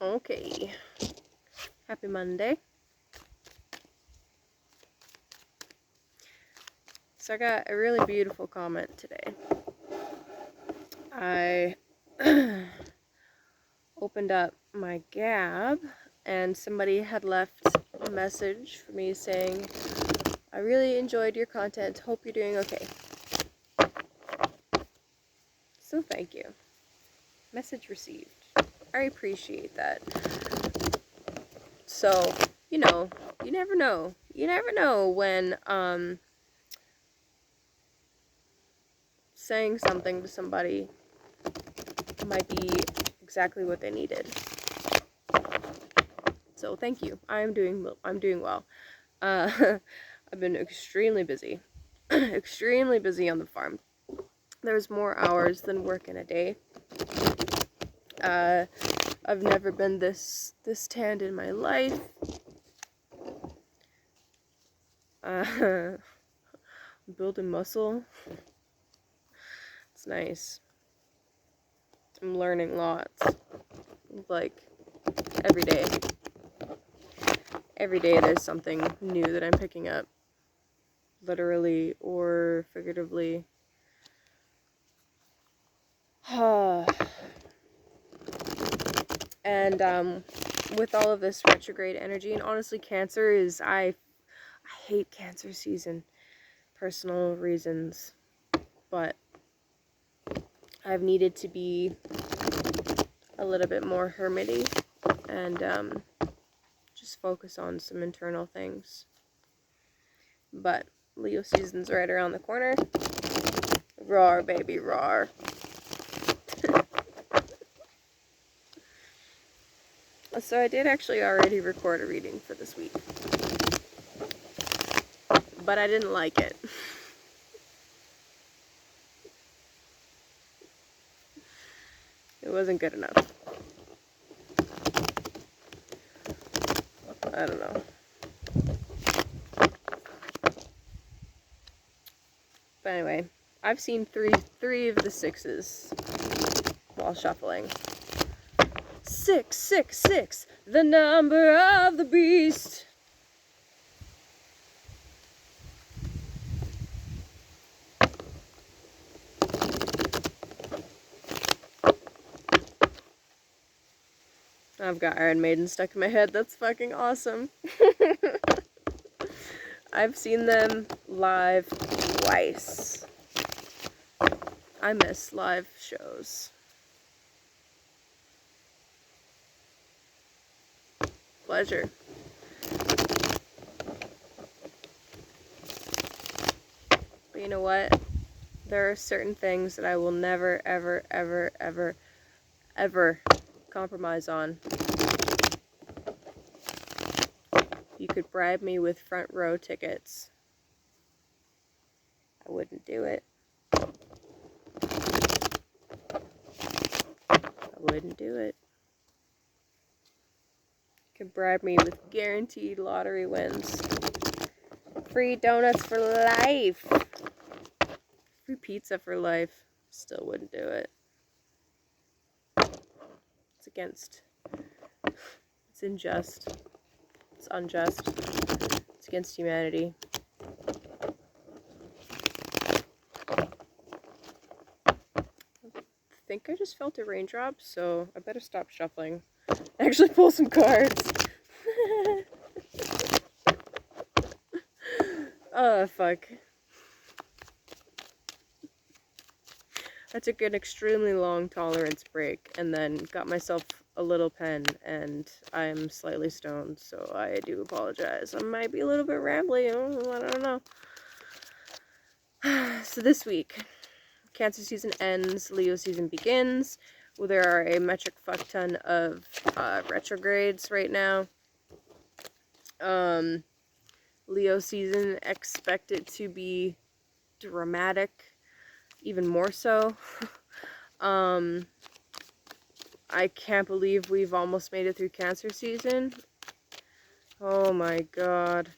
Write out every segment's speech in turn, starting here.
Okay. Happy Monday. So I got a really beautiful comment today. I opened up my Gab and somebody had left a message for me saying, I really enjoyed your content. Hope you're doing okay. So thank you. Message received. I appreciate that. So, you never know. You never know when, saying something to somebody might be exactly what they needed. So thank you. I'm doing well. I've been extremely busy. Extremely busy on the farm. There's more hours than work in a day. I've never been this tanned in my life. Building muscle. It's nice. I'm learning lots. Like, every day. Every day there's something new that I'm picking up. Literally or figuratively. And with all of this retrograde energy, and honestly Cancer is, I hate Cancer season. Personal reasons. But I've needed to be a little bit more hermity and just focus on some internal things. But Leo season's right around the corner. Roar, baby, roar. So I did actually already record a reading for this week. But I didn't like it. It wasn't good enough. I don't know. But anyway, I've seen three of the sixes while shuffling. 666, the number of the beast. I've got Iron Maiden stuck in my head. That's fucking awesome. I've seen them live twice. I miss live shows. Pleasure. But you know what? There are certain things that I will never, ever, ever, ever, ever compromise on. You could bribe me with front row tickets. I wouldn't do it. I wouldn't do it. You could bribe me with guaranteed lottery wins. Free donuts for life. Free pizza for life. Still wouldn't do it. It's against. It's unjust. It's unjust. It's against humanity. I think I just felt a raindrop, so I better stop shuffling. Actually pull some cards. Oh, fuck. I took an extremely long tolerance break and then got myself a little pen, and I'm slightly stoned, so I do apologize. I might be a little bit rambly, I don't know. So this week, Cancer season ends, Leo season begins. Well, there are a metric fuck ton of retrogrades right now. Leo season, expect it to be dramatic, even more so. I can't believe we've almost made it through Cancer season. Oh my god.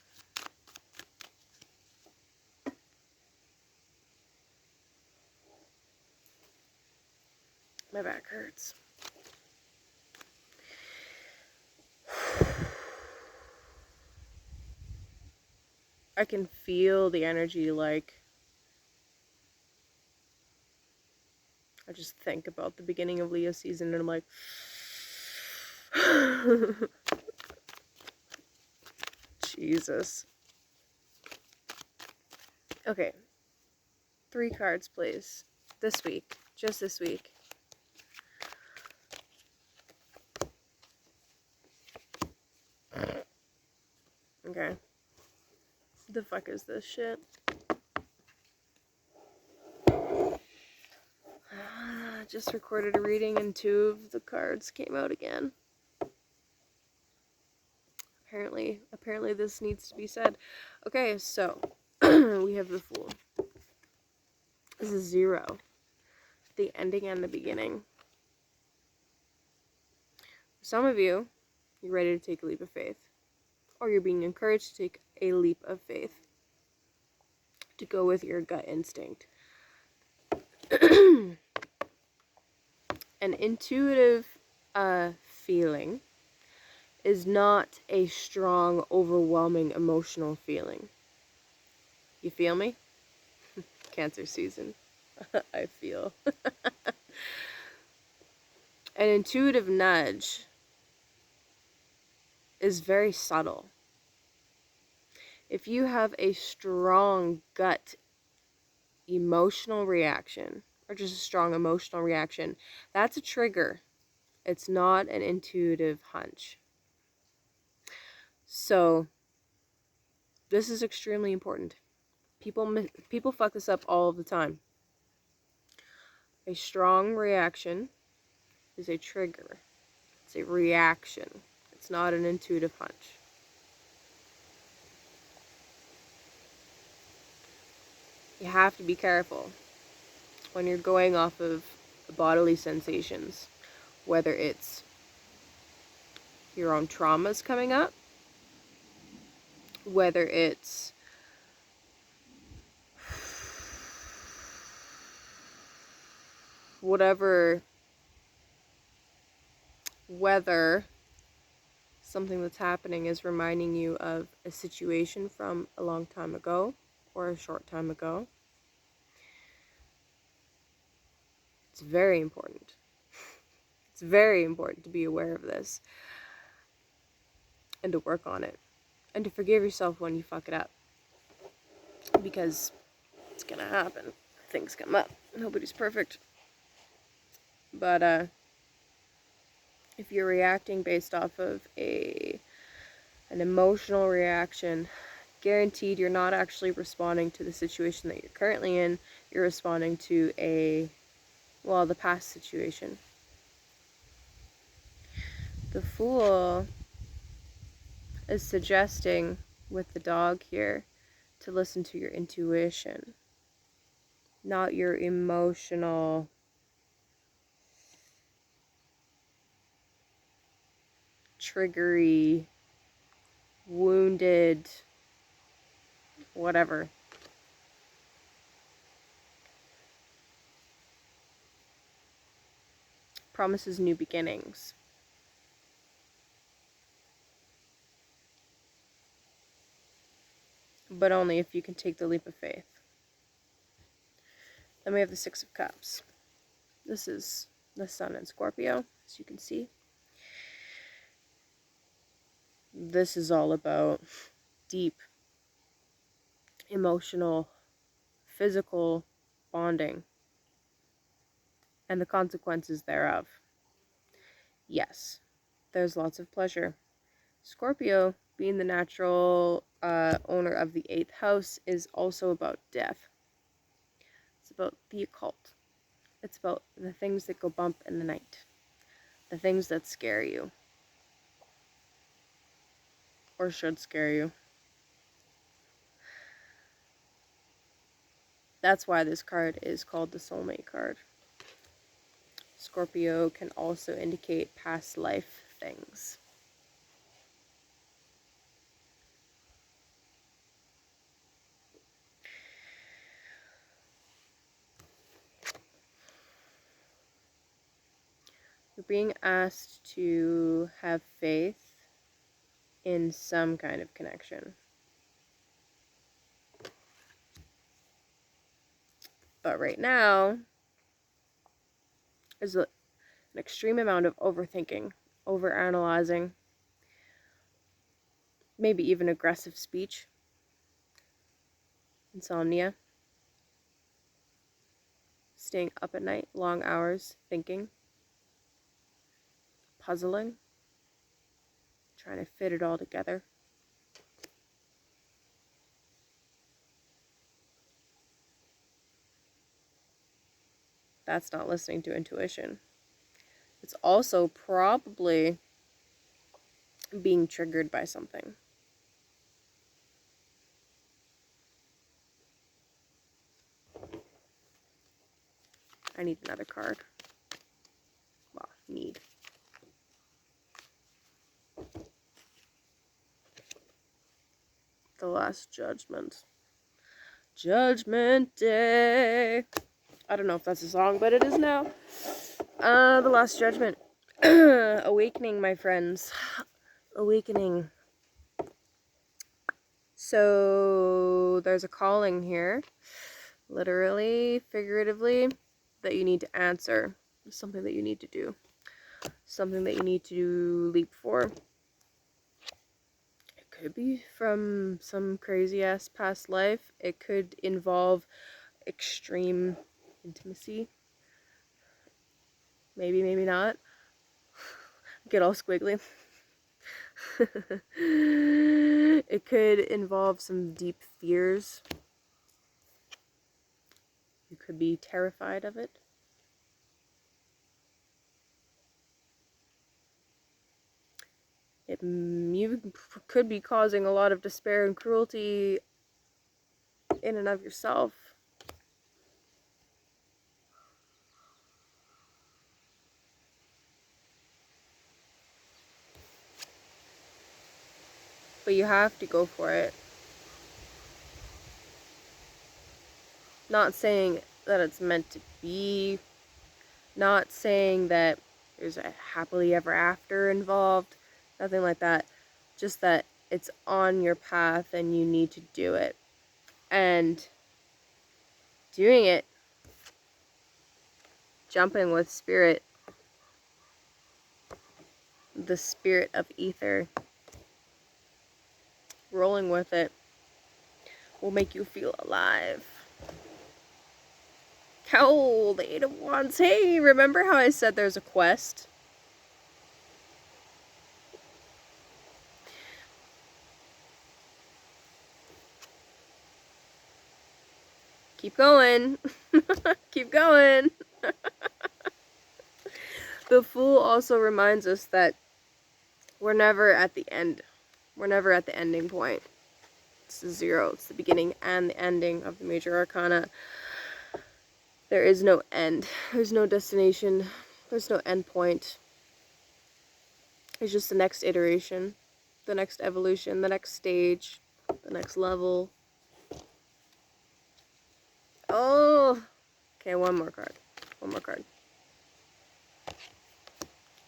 My back hurts. I can feel the energy, like, I just think about the beginning of Leo season and I'm like, Jesus. Okay. 3 cards, please. This week. Just this week. Okay. The fuck is this shit? Just recorded a reading and 2 of the cards came out again. Apparently this needs to be said. Okay, so we have the Fool. This is 0. The ending and the beginning. For some of you, you're ready to take a leap of faith. Or you're being encouraged to take a leap of faith. To go with your gut instinct. An intuitive feeling is not a strong, overwhelming emotional feeling. You feel me? Cancer season. I feel. An intuitive nudge is very subtle. If you have a strong gut emotional reaction, or just a strong emotional reaction, that's a trigger. It's not an intuitive hunch. So, this is extremely important. People fuck this up all the time. A strong reaction is a trigger. It's a reaction. It's not an intuitive hunch. You have to be careful when you're going off of bodily sensations, whether it's your own traumas coming up, whether it's whether something that's happening is reminding you of a situation from a long time ago or a short time ago. It's very important. It's very important to be aware of this and to work on it and to forgive yourself when you fuck it up, because it's gonna happen. Things come up. Nobody's perfect. But if you're reacting based off of an emotional reaction, guaranteed you're not actually responding to the situation that you're currently in. You're responding to the past situation. The Fool is suggesting with the dog here to listen to your intuition, not your emotional triggery, wounded, whatever. Promises new beginnings. But only if you can take the leap of faith. Then we have the 6 of Cups. This is the Sun in Scorpio, as you can see. This is all about deep emotional, physical bonding and the consequences thereof. Yes, there's lots of pleasure. Scorpio, being the natural owner of the 8th house, is also about death. It's about the occult. It's about the things that go bump in the night. The things that scare you. Or should scare you. That's why this card is called the Soulmate card. Scorpio can also indicate past life things. You're being asked to have faith in some kind of connection. But right now is an extreme amount of overthinking, overanalyzing, maybe even aggressive speech, insomnia, staying up at night, long hours, thinking, puzzling, trying to fit it all together. That's not listening to intuition. It's also probably being triggered by something. I need another card. Well, need. The Last Judgment. Judgment Day. I don't know if that's a song, but it is now. The Last Judgment. Awakening, my friends. Awakening. So, there's a calling here. Literally, figuratively, that you need to answer. Something that you need to do. Something that you need to leap for. It could be from some crazy ass past life. It could involve extreme intimacy. Maybe, maybe not. Get all squiggly. It could involve some deep fears. You could be terrified of it. You could be causing a lot of despair and cruelty in and of yourself. But you have to go for it. Not saying that it's meant to be. Not saying that there's a happily ever after involved. Nothing like that. Just that it's on your path and you need to do it. And doing it, jumping with spirit, the spirit of ether, rolling with it, will make you feel alive. Cowl, the Eight of Wands. Hey, remember how I said there's a quest? Keep going. Keep going. The Fool also reminds us that we're never at the end. We're never at the ending point. It's the zero. It's the beginning and the ending of the major arcana. There is no end. There's no destination. There's no end point. It's just the next iteration, the next evolution, the next stage, the next level. Oh! Okay, one more card. One more card.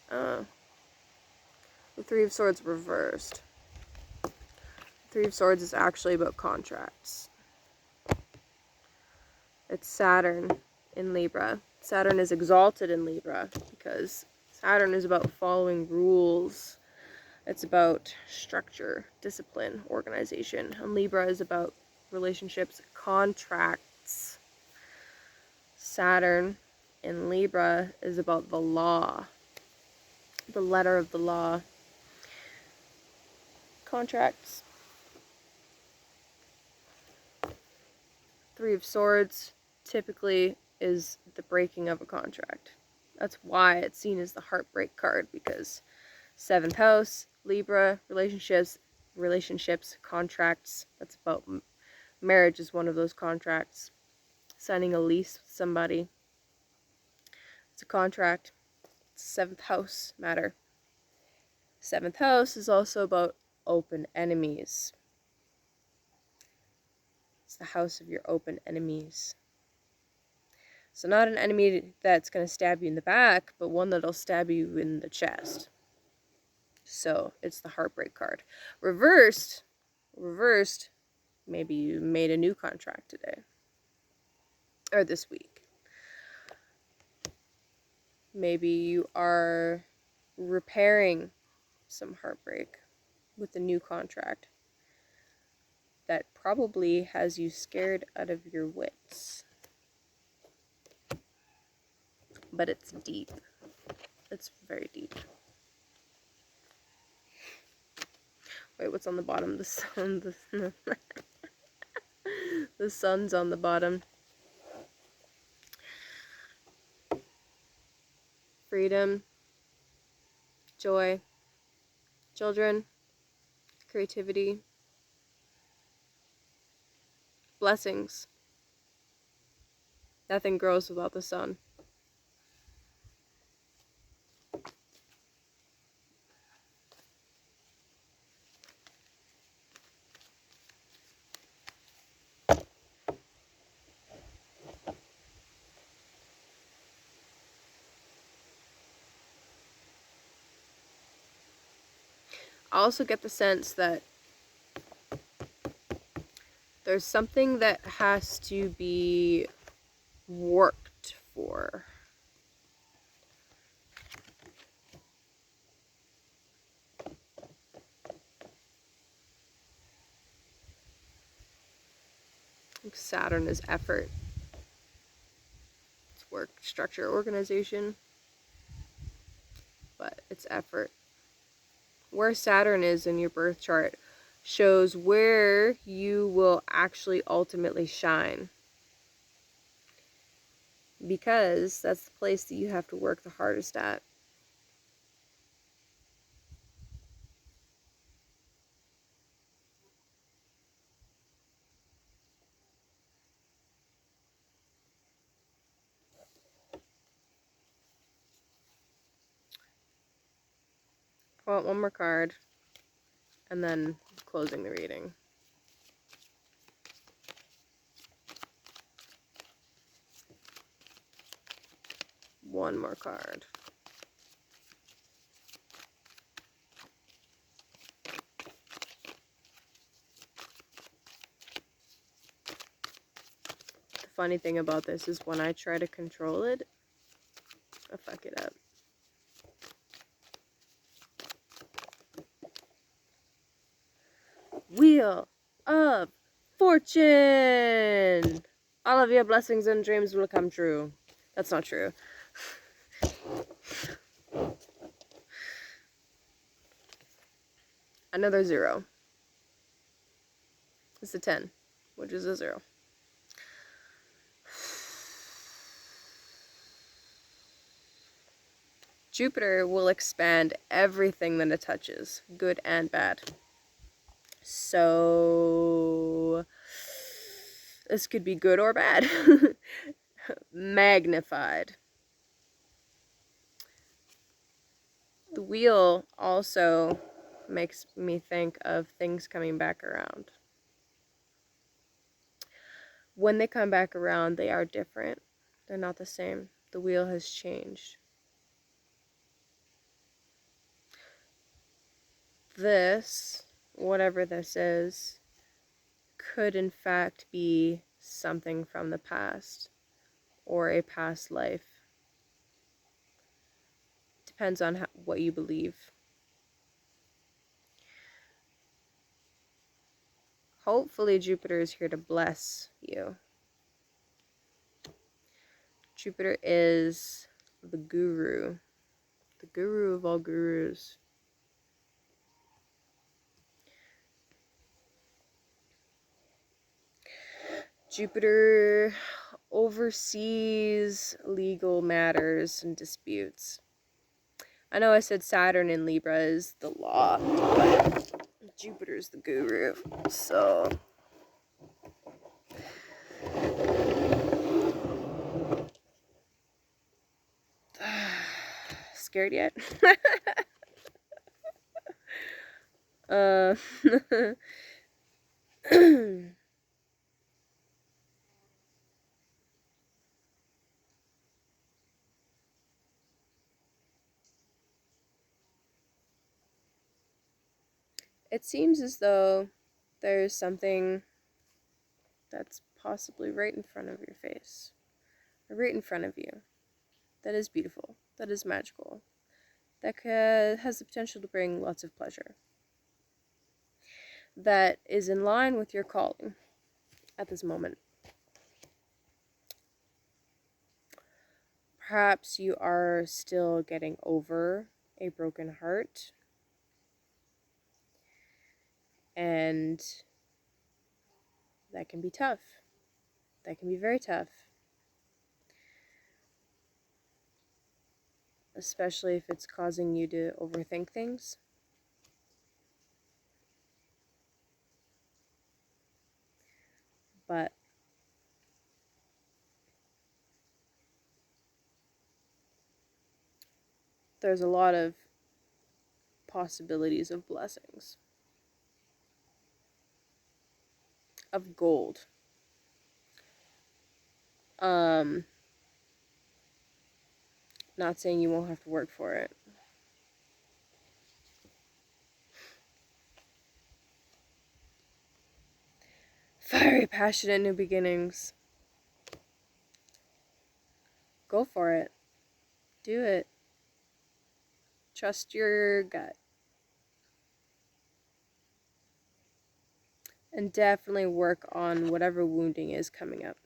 The Three of Swords reversed. The Three of Swords is actually about contracts. It's Saturn in Libra. Saturn is exalted in Libra because Saturn is about following rules. It's about structure, discipline, organization. And Libra is about relationships, contracts. Saturn in Libra is about the law. The letter of the law. Contracts. Three of Swords typically is the breaking of a contract. That's why it's seen as the heartbreak card, because 7th house, Libra, relationships, contracts. That's about marriage is one of those contracts. Signing a lease with somebody. It's a contract. It's 7th house matter. 7th house is also about open enemies. It's the house of your open enemies. So not an enemy that's going to stab you in the back, but one that'll stab you in the chest. So it's the heartbreak card. Reversed, maybe you made a new contract today. or this week. Maybe you are repairing some heartbreak with a new contract that probably has you scared out of your wits. But it's deep. It's very deep. Wait, what's on the bottom? The sun. The sun's on the bottom. Freedom, joy, children, creativity, blessings. Nothing grows without the sun. I also get the sense that there's something that has to be worked for. Saturn is effort. It's work, structure, organization. But it's effort. Where Saturn is in your birth chart shows where you will actually ultimately shine. Because that's the place that you have to work the hardest at. I want one more card, and then closing the reading. One more card. The funny thing about this is when I try to control it, I fuck it up. Wheel of Fortune! All of your blessings and dreams will come true. That's not true. Another 0. It's a 10, which is a 0. Jupiter will expand everything that it touches, good and bad. So this could be good or bad. Magnified. The wheel also makes me think of things coming back around. When they come back around, they are different. They're not the same. The wheel has changed. This, whatever this is, could in fact be something from the past or a past life. Depends on what you believe. Hopefully Jupiter is here to bless you. Jupiter is the guru of all gurus. Jupiter oversees legal matters and disputes. I know I said Saturn in Libra is the law, but Jupiter's the guru, so... Scared yet? It seems as though there's something that's possibly right in front of your face. right in front of you that is beautiful, that is magical, that has the potential to bring lots of pleasure, that is in line with your calling at this moment. Perhaps you are still getting over a broken heart, and that can be tough. That can be very tough. Especially if it's causing you to overthink things. But there's a lot of possibilities of blessings, of gold. Not saying you won't have to work for it. Fiery, passionate new beginnings. Go for it. Do it. Trust your gut. And definitely work on whatever wounding is coming up.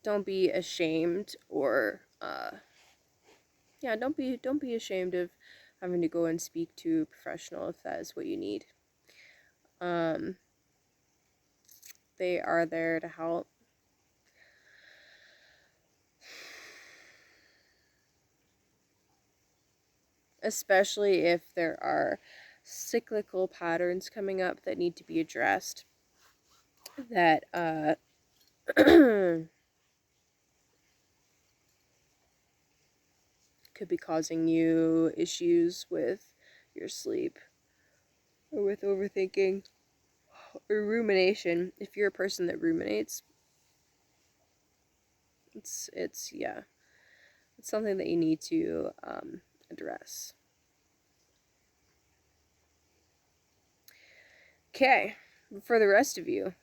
Don't be ashamed or don't be ashamed of having to go and speak to a professional if that is what you need. They are there to help. Especially if there are cyclical patterns coming up that need to be addressed, that could be causing you issues with your sleep or with overthinking or rumination. If you're a person that ruminates, it's something that you need to address. Okay, for the rest of you,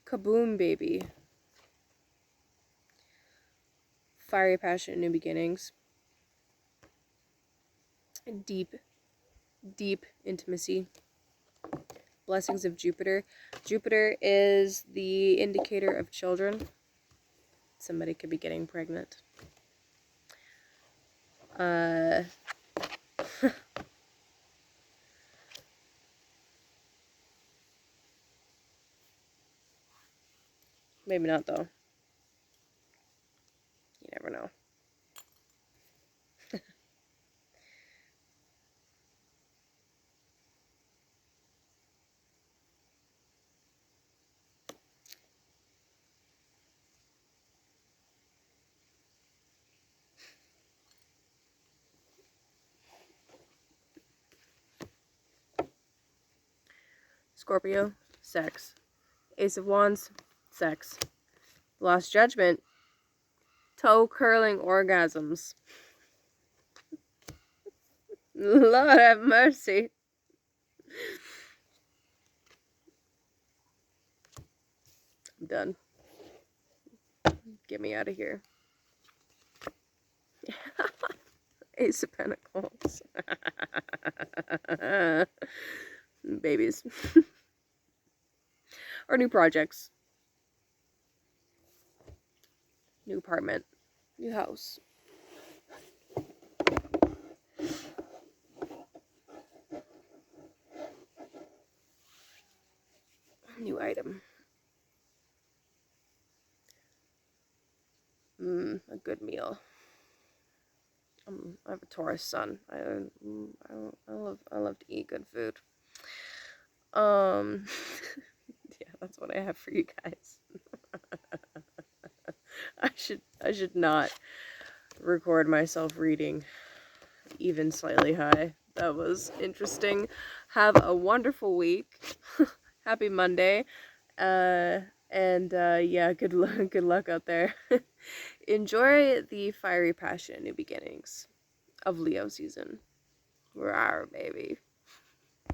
kaboom, baby. Fiery, passionate new beginnings. Deep intimacy. Blessings of Jupiter. Jupiter is the indicator of children. Somebody could be getting pregnant. Maybe not, though. You never know. Scorpio, sex. Ace of Wands, sex. Lost Judgment, toe curling orgasms. Lord have mercy. I'm done. Get me out of here. Ace of Pentacles. Babies. Or new projects. New apartment. New house. New item. A good meal. I have a Taurus sun. I love to eat good food. Yeah, that's what I have for you guys. I should not record myself reading even slightly high. That was interesting. Have a wonderful week. Happy Monday. And yeah, good luck out there. Enjoy the fiery passion, new beginnings of Leo season. Rawr, baby.